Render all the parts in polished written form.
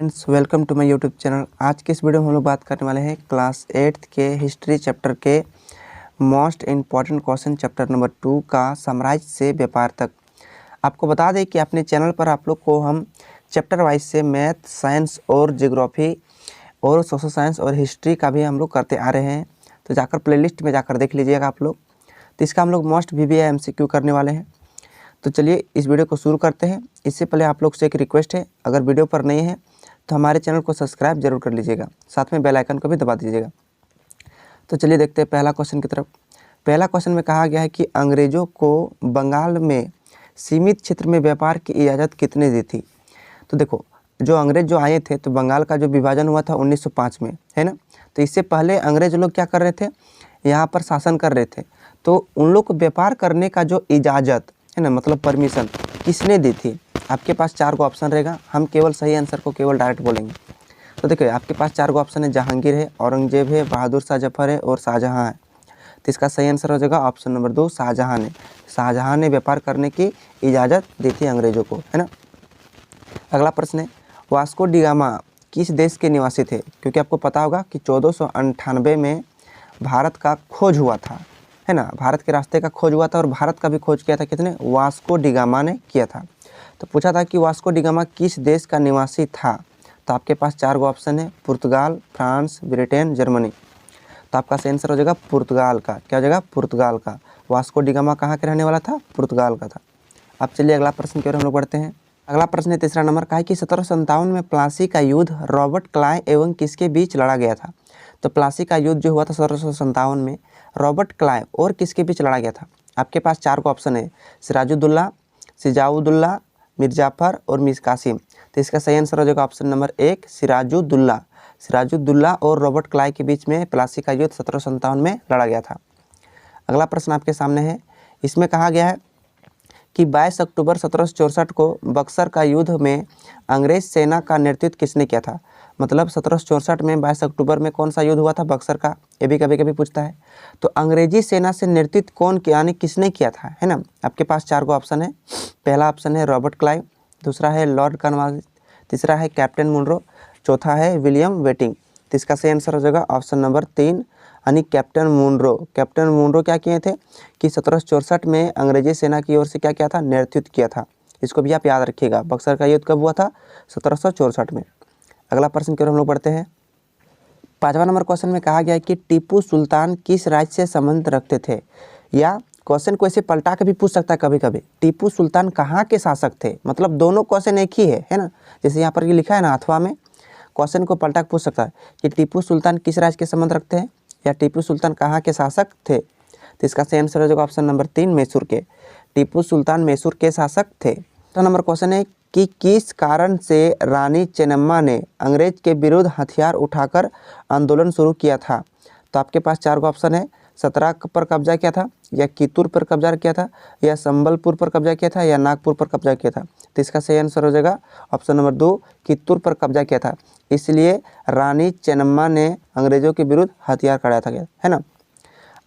Friends, welcome to my YouTube channel. आज के इस वीडियो में हम लोग बात करने वाले हैं क्लास 8th के हिस्ट्री चैप्टर के most important question chapter number 2 का साम्राज्य से व्यापार तक। आपको बता दें कि अपने चैनल पर आप लोग को हम चैप्टर वाइज से मैथ, साइंस और जियोग्राफी और सोशल साइंस और हिस्ट्री का भी हम लोग करते आ रहे हैं। तो जाकर प्लेलिस्ट में जाकर देख लीजिएगा आप लोग। तो इसका हम लोग मोस्ट VBA MCQ करने वाले हैं। तो चलिए इस वीडियो को शुरू करते हैं। इससे पहले आप लोग से एक रिक्वेस्ट है, अगर वीडियो पर नहीं है तो हमारे चैनल को सब्सक्राइब जरूर कर लीजिएगा, साथ में बेल आइकन को भी दबा दीजिएगा। तो चलिए देखते हैं पहला क्वेश्चन की तरफ। पहला क्वेश्चन में कहा गया है कि अंग्रेज़ों को बंगाल में सीमित क्षेत्र में व्यापार की इजाज़त कितने दी थी। तो देखो, जो अंग्रेज़ जो आए थे तो बंगाल का जो विभाजन हुआ था 1905 में, है ना। तो इससे पहले अंग्रेज़ लोग क्या कर रहे थे, यहाँ पर शासन कर रहे थे। तो उन लोग को व्यापार करने का जो इजाज़त है ना, मतलब परमिशन किसने दी थी। आपके पास 4 गो ऑप्शन रहेगा, हम केवल सही आंसर को केवल डायरेक्ट बोलेंगे। तो देखिए आपके पास 4 गो ऑप्शन है, जहांगीर है, औरंगजेब है, बहादुर शाह जफर है और शाहजहाँ है। तो इसका सही आंसर हो जाएगा ऑप्शन नंबर 2, शाहजहाँ ने। शाहजहाँ ने व्यापार करने की इजाज़त दी थी अंग्रेज़ों को, है ना। अगला प्रश्न है, वास्को डी गामा किस देश के निवासी थे। क्योंकि आपको पता होगा कि 1498 में भारत का खोज हुआ था, है ना। भारत के रास्ते का खोज हुआ था और भारत का भी खोज किया था किसने, वास्को डी गामा ने किया था। तो पूछा था कि वास्को डी गामा किस देश का निवासी था। तो आपके पास 4 गो ऑप्शन है, पुर्तगाल, फ्रांस, ब्रिटेन, जर्मनी। तो आपका सही आंसर हो जाएगा पुर्तगाल का। क्या हो जाएगा, पुर्तगाल का। वास्को डी गामा कहाँ के रहने वाला था, पुर्तगाल का था। अब चलिए अगला प्रश्न की ओर हम लोग बढ़ते हैं। अगला प्रश्न है तीसरा नंबर का है कि 1757 में प्लासी का युद्ध रॉबर्ट क्लाइव एवं किसके बीच लड़ा गया था। तो प्लासी का युद्ध जो हुआ था 1757 में रॉबर्ट क्लाइव और किसके बीच लड़ा गया था। आपके पास 4 को ऑप्शन है, सिराजुद्दौला, सिजाउद्दौला, मिर्जाफर और मिर्ज़ा कासिम। तो इसका सही आंसर हो जाएगा ऑप्शन नंबर 1, सिराजुद्दौला। सिराजुद्दौला और रॉबर्ट क्लाइव के बीच में प्लासी का युद्ध 1757 में लड़ा गया था। अगला प्रश्न आपके सामने है, इसमें कहा गया है कि 22 अक्टूबर 1764 को बक्सर का युद्ध में अंग्रेज सेना का नेतृत्व किसने किया था। मतलब 1764 में 22 अक्टूबर में कौन सा युद्ध हुआ था, बक्सर का। ये भी कभी कभी पूछता है। तो अंग्रेजी सेना से नेतृत्व कौन यानी किसने किया था, है ना। आपके पास 4 गो ऑप्शन है। पहला ऑप्शन है रॉबर्ट क्लाइव, दूसरा है लॉर्ड कॉर्नवालिस, तीसरा है कैप्टन मुनरो, चौथा है विलियम वेटिंग। तो इसका सही आंसर हो जाएगा ऑप्शन नंबर 3 यानी कैप्टन मुनरो। कैप्टन मुनरो क्या किए थे कि 1764 में अंग्रेजी सेना की ओर से क्या किया था, नेतृत्व किया था। इसको भी आप याद रखिएगा। बक्सर का युद्ध कब हुआ था, 1764 में। अगला प्रश्न की ओर हम लोग बढ़ते हैं। 5वां नंबर क्वेश्चन में कहा गया है कि टीपू सुल्तान किस राज्य से संबंध रखते थे। या क्वेश्चन को ऐसे पलटा के भी पूछ सकता है कभी कभी, टीपू सुल्तान कहाँ के शासक थे। मतलब दोनों क्वेश्चन एक ही है ना। जैसे यहाँ पर ये लिखा है ना अथवा में, क्वेश्चन को पलटा के पूछ सकता है कि टीपू सुल्तान किस राज्य के संबंध रखते हैं या टीपू सुल्तान कहाँ के शासक थे। तो इसका सही आंसर हो जाएगा ऑप्शन नंबर 3, मैसूर के। टीपू सुल्तान मैसूर के शासक थे। तो नंबर क्वेश्चन है कि किस कारण से रानी चेन्नम्मा ने अंग्रेज के विरुद्ध हथियार उठाकर आंदोलन शुरू किया था। तो आपके पास 4 गो ऑप्शन है, 17 पर कब्जा किया था, या कितूर पर कब्जा किया था, या संबलपुर पर कब्जा किया था, या नागपुर पर कब्जा किया था। तो इसका सही आंसर हो जाएगा ऑप्शन नंबर 2, कितूर पर कब्जा किया था। इसलिए रानी चेन्नम्मा ने अंग्रेजों के विरुद्ध हथियार चढ़ाया था, है ना।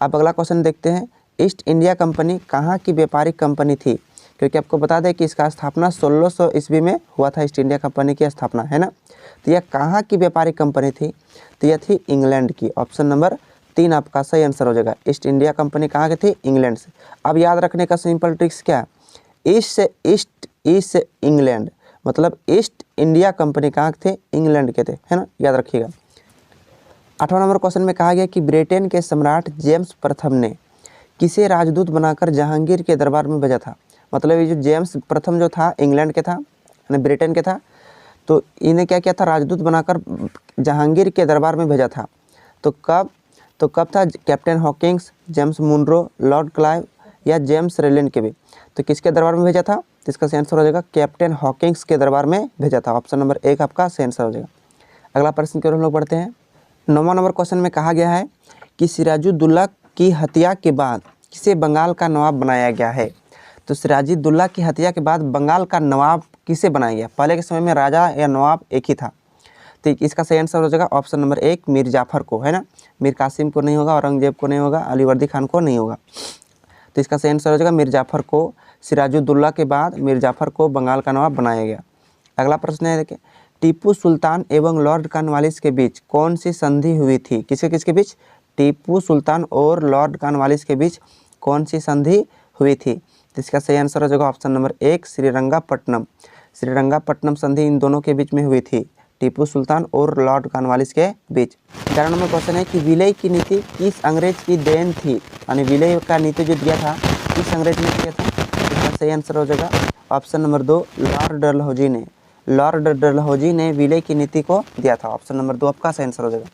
अब अगला क्वेश्चन देखते हैं, ईस्ट इंडिया कंपनी कहाँ की व्यापारिक कंपनी थी। क्योंकि आपको बता दें कि इसका स्थापना 1600 ईस्वी में हुआ था, ईस्ट इंडिया कंपनी की स्थापना, है ना। तो यह कहाँ की व्यापारिक कंपनी थी। तो यह थी इंग्लैंड की। ऑप्शन नंबर 3 आपका सही आंसर हो जाएगा। ईस्ट इंडिया कंपनी कहाँ की थी, इंग्लैंड से। अब याद रखने का सिंपल ट्रिक्स क्या है, ईस्ट से ईस्ट से इंग्लैंड, मतलब ईस्ट इंडिया कंपनी कहाँ के थे, इंग्लैंड के थे, है ना, याद रखिएगा। 8वां नंबर क्वेश्चन में कहा गया कि ब्रिटेन के सम्राट जेम्स प्रथम ने किसे राजदूत बनाकर जहांगीर के दरबार में भेजा था। मतलब ये जो जेम्स प्रथम जो था इंग्लैंड के था, ब्रिटेन के था, तो इन्हें क्या किया था, राजदूत बनाकर जहांगीर के दरबार में भेजा था। तो कब था, captain Hawkins, James Munro, Lord Clive या जेम्स रेलिन के भी। तो किसके दरबार में भेजा था। तो इसका सही आंसर हो जाएगा कैप्टन हॉकिंस के दरबार में भेजा था। ऑप्शन नंबर 1 आपका सही आंसर हो जाएगा। अगला प्रश्न की ओर हम लोग बढ़ते हैं। 9वां नंबर क्वेश्चन में कहा गया है कि सिराजुद्दौला की हत्या के बाद किसे बंगाल का नवाब बनाया गया है। तो सिराजुद्दौला की हत्या के बाद बंगाल का नवाब किसे बनाया गया। पहले के समय में राजा या नवाब एक ही था। तो इसका सही आंसर हो जाएगा ऑप्शन नंबर 1, मिर्जाफर को, है ना। मीर कासिम को नहीं होगा, औरंगजेब को नहीं होगा, अलीवर्दी खान को नहीं होगा। तो इसका सही आंसर हो जाएगा मिर्जाफर को। सिराजुद्दौला के बाद मिर्जाफर को बंगाल का नवाब बनाया गया। अगला प्रश्न है देखिए, टीपू सुल्तान एवं लॉर्ड कॉर्नवालिस के बीच कौन सी संधि हुई थी? किसके किसके बीच? टीपू सुल्तान और लॉर्ड कॉर्नवालिस के बीच कौन सी संधि हुई थी? तो इसका सही आंसर हो जाएगा ऑप्शन नंबर 1 श्रीरंगापट्टनम। श्रीरंगापट्टनम संधि इन दोनों के बीच में हुई थी, टीपू सुल्तान और लॉर्ड कॉर्नवालिस के बीच। 11 नंबर क्वेश्चन है कि विलय की नीति किस अंग्रेज की देन थी? यानी विलय का नीति जो दिया था किस अंग्रेज ने दिया था? इसका सही आंसर हो जाएगा ऑप्शन नंबर 2 लॉर्ड डलहौजी ने। लॉर्ड डलहौजी ने विलय की नीति को दिया था। ऑप्शन नंबर 2 आपका सही आंसर हो जाएगा।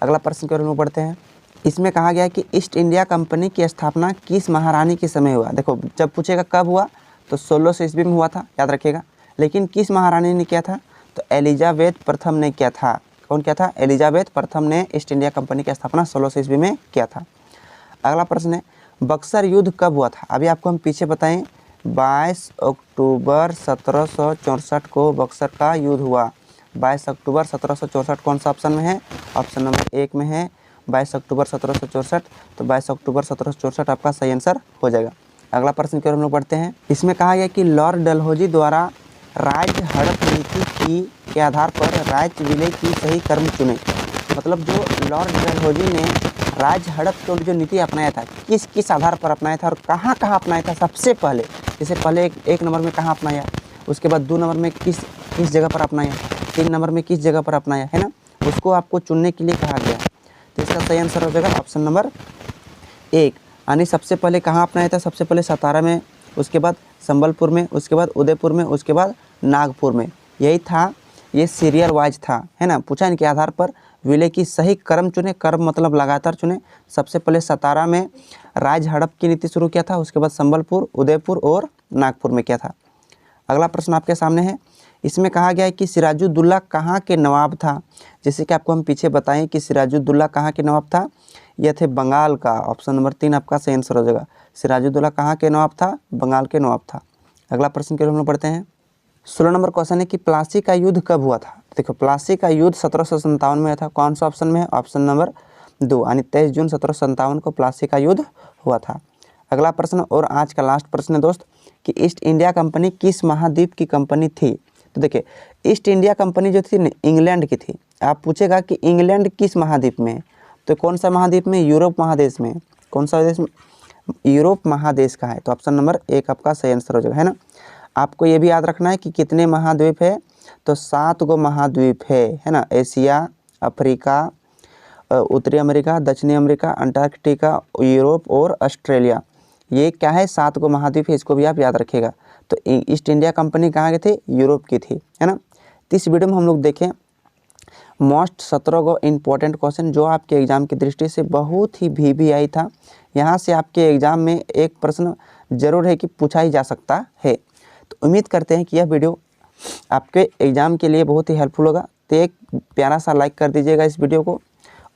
अगला प्रश्न के बारे में पढ़ते हैं। इसमें कहा गया है कि ईस्ट इंडिया कंपनी की स्थापना किस महारानी के समय हुआ? देखो जब पूछेगा कब हुआ तो 1600 ईस्वी में हुआ था, याद रखिएगा। लेकिन किस महारानी ने किया था? तो एलिजाबेथ प्रथम ने किया था। कौन किया था? एलिजाबेथ प्रथम ने ईस्ट इंडिया कंपनी की स्थापना 1600 ईस्वी में किया था। अगला प्रश्न है बक्सर युद्ध कब हुआ था? अभी आपको हम पीछे बताएं 22 अक्टूबर 1764 को बक्सर का युद्ध हुआ। 22 अक्टूबर 1764 कौन सा ऑप्शन में है? ऑप्शन नंबर 1 में है 22 अक्टूबर 1764। तो 22 अक्टूबर 1764 आपका सही आंसर हो जाएगा। अगला प्रश्न की ओर हम लोग बढ़ते हैं। इसमें कहा गया कि लॉर्ड डलहौजी द्वारा राज्य हड़प नीति के आधार पर राज्य विलय की सही क्रम चुने। मतलब जो लॉर्ड डलहौजी ने राज्य हड़प की जो नीति अपनाया था किस किस आधार पर अपनाया था और कहाँ कहाँ अपनाया था? सबसे पहले जैसे पहले एक नंबर में कहाँ अपनाया, उसके बाद 2 नंबर में किस जगह पर अपनाया, 3 नंबर में किस जगह पर अपनाया, है ना, उसको आपको चुनने के लिए कहा गया। तो इसका सही आंसर हो जाएगा ऑप्शन नंबर 1। यानी सबसे पहले कहाँ अपनाया था? सबसे पहले सतारा में, उसके बाद संबलपुर में, उसके बाद उदयपुर में, उसके बाद नागपुर में। यही था, ये सीरियल वाइज था, है ना। पूछा इनके आधार पर विलय की सही क्रम चुने। क्रम मतलब लगातार चुने। सबसे पहले सतारा में राज्य हड़प की नीति शुरू किया था, उसके बाद संबलपुर, उदयपुर और नागपुर में किया था। अगला प्रश्न आपके सामने है। इसमें कहा गया है कि सिराजुद्दौला कहाँ के नवाब था? जैसे कि आपको हम पीछे बताएं कि सिराजुद्दौला कहाँ के नवाब था, यह थे बंगाल का। ऑप्शन नंबर 3 आपका सही आंसर हो जाएगा। सिराजुद्दौला कहाँ के नवाब था? बंगाल के नवाब था। अगला प्रश्न के हम लोग पढ़ते हैं। 16 नंबर क्वेश्चन है कि प्लासी का युद्ध कब हुआ था? देखो प्लासी का युद्ध 1757 में था। कौन सा ऑप्शन में है? ऑप्शन नंबर 2 यानी 23 जून 1757 को प्लासी का युद्ध हुआ था। अगला प्रश्न और आज का लास्ट प्रश्न है दोस्त कि ईस्ट इंडिया कंपनी किस महाद्वीप की कंपनी थी? तो देखिए ईस्ट इंडिया कंपनी जो थी इंग्लैंड की थी। आप पूछेगा कि इंग्लैंड किस महाद्वीप में है, तो कौन सा महाद्वीप में? यूरोप महादेश में। कौन सा देश में? यूरोप महादेश का है। तो ऑप्शन नंबर 1 आपका सही आंसर हो जाएगा, है ना। आपको ये भी याद रखना है कि कितने महाद्वीप है, तो 7 गो महाद्वीप है ना। एशिया, अफ्रीका, उत्तरी अमेरिका, दक्षिणी अमेरिका, अंटार्कटिका, यूरोप और ऑस्ट्रेलिया। ये क्या है? 7 गो महाद्वीप है, इसको भी आप याद रखिएगा। तो ईस्ट इंडिया कंपनी कहाँ के थे? यूरोप की थी, है ना। तो इस वीडियो में हम लोग देखें मोस्ट 17 गो इम्पोर्टेंट क्वेश्चन जो आपके एग्जाम की दृष्टि से बहुत ही VVI था। यहाँ से आपके एग्जाम में एक प्रश्न जरूर है कि पूछा ही जा सकता है। तो उम्मीद करते हैं कि यह वीडियो आपके एग्ज़ाम के लिए बहुत ही हेल्पफुल होगा। तो एक प्यारा सा लाइक कर दीजिएगा इस वीडियो को।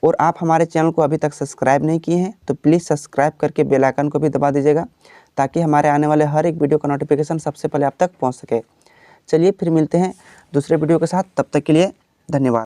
और आप हमारे चैनल को अभी तक सब्सक्राइब नहीं किए हैं तो प्लीज़ सब्सक्राइब करके बेल आइकन को भी दबा दीजिएगा ताकि हमारे आने वाले हर एक वीडियो का नोटिफिकेशन सबसे पहले आप तक पहुंच सके। चलिए फिर मिलते हैं दूसरे वीडियो के साथ, तब तक के लिए धन्यवाद।